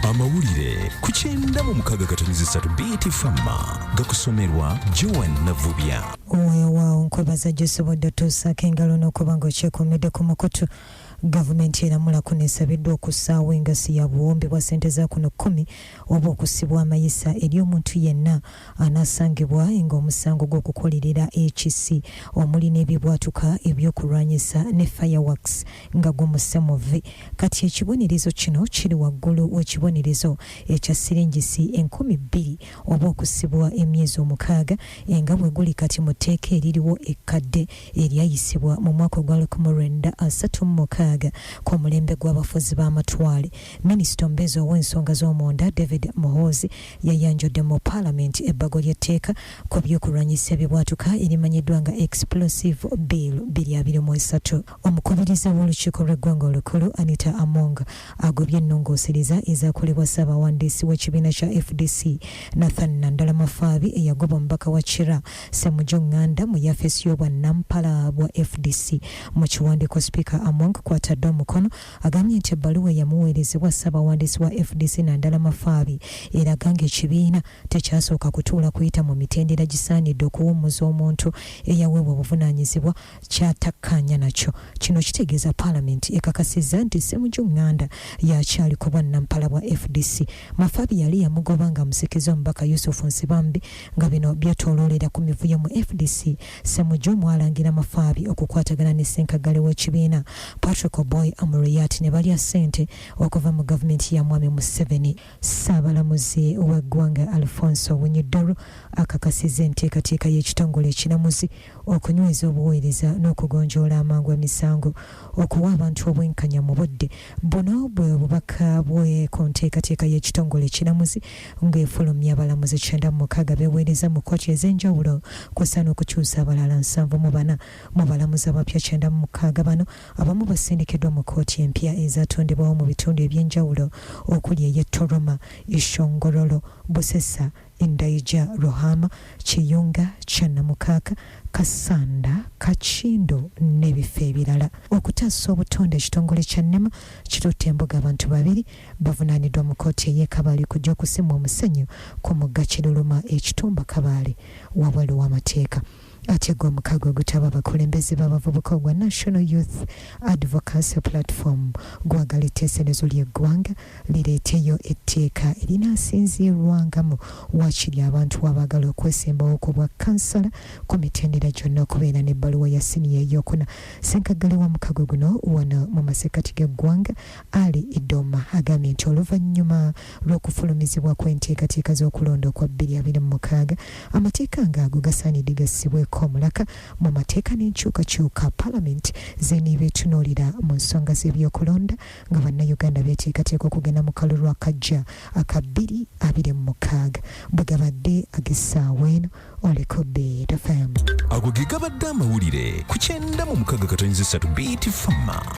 Amawulire ku 96.3 BT Fama gakusomerwa Joan Navubya. Oyo wao nkwebaza Josobodde tusaako engalo n'okuba ng'okyekomedde ku mukutu. Gavumenti eramula kuneesabiddwa okusaawa engassi ya buwombi bwa ssente za kuno 10 oba okusibwa amayisa eri omuntu yenna anaasangibwa ng'omusango gw'okukolerera HC omuli n'ebibwatuka ebyokulwanyisa ne fireworks nga gumusse mu V. Kati ekibonerezo kino kiri waggulu w'ekibonerezo ekya siringisi 2,000 oba okusibwa emyezi 6 nga bwe guli kati mu tteeka eririwo ekkadde eryayisibwa mu mwaka gwa 1936 ku mulembe gw'abafuzi b'amatwale. Minisita omubeezi ow'ensonga z'omunda David Muhoozi yayanjudde mu Parliament ebbago ly'etteeka ku by'okulwanyisa ebibwatuka erimanyiddwa nga Explosive Bill 2023. Omukubiriza w'olukiiko lw'eggwanga olukulu Anita agobye ennongooseriza ezaakolebwa ssaabawandiisi w'ekibiina kya FDC Nandala Mafabi eyagoba omubaka wa Kira Ssemujju Nganda mu yafeesi y'obwannampala bwa FDC. Mu kiwandiiko Sipiika kwatadde omukono agambye nti ebbaluwa yamuweerezebwa ssaabawandiisi wa FDC Nandala Mafabi eraga ng'ekibiina tekyasooka kutuula kuyita mu mitendera gisaanidde okuwummuza omuntu eyaweebwa obuvunaanyizibwa kyatakkaanya nakyo. Kino kitegeeza Parliament ekakasizza nti Ssemujju Nganda yakyali ku bwannampala bwa FDC. Mafabi yali yamugoba nga amusikiza omubaka Yusufu Nsibambi nga bino byetooloolera ku mivuyo mu FDC. Ssemujju mwalangira Mafabi okukwatagana ne ssenkagale w'ekibiina Patrick Boy Amuriat ne balya ssente okuva mu gavumenti ya Mwami Museveni. Ssaabalamuzi w'eggwanga Alfonso Winyiddoro akakasizza enteekateeka y'ekitongole ekiramuzi okunyweza obuweereza n'okugonjoola amangu emisango okuwa abantu obwenkanya mu budde. Buno bwe bubaka bwe ku nteekateeka y'ekitongole ekiramuzi ng'efulumya abalamuzi 96 beeweereza mu kkooti ez'enjawulo kw'ossa n'okukyusa abalala 74 mu balamuzi abapya 96 bano abamu basindikiddwa mu kkooti empya ezatondebwawo mu bitundu eby'enjawulo okuli ey'Ettoroma, Ishongololo, Busesa, Ndaija, Rohama, Kiyunga, Kyannamukaka, Kasanda, Kakindo n'ebifo ebirala. Okutaasa obutonde ekitongole kya NEMA kitutte embuga abantu 2 bavunaaniddwa mu kkooti ey'e Kabale kujja okusimwa omusenyu ku mugga Kiruluma ekitumba Kabale wabweru w'amateeka. Ate gw'omukago ogutaba abakulembeze b'abavubuka ogwa National Youth Advocacy Platform gwagala etteeserezo ly'eggwanga lireeteyo etteeka erinaasinziirwangamu waakiri abantu abaagala okwesembawo ku bwa kansala ku mitendera gyonna okubeera n'ebbaluwa ya siniya ey'okuna. Ssenkagale w'omukago guno wano mu masekkati g'eggwanga Ali Idoma agambye nti oluvannyuma lw'okufulumizibwa kw'enteekateeka z'okulonda okwa 2026 amateeka ng'ago gasaanidde gassibweko omulaka mu mateeka n'enkyukakyuka Parliament zeniiba etunuulira mu nsonga z'ebyokulonda nga bannayuganda beeteekateeka okugenda mu kalulu akajja aka 2026 bwe gabadde ag'essaawa eno oliko BT FM. Ago ge gabadde amawulire ku 96.3 BT Fama.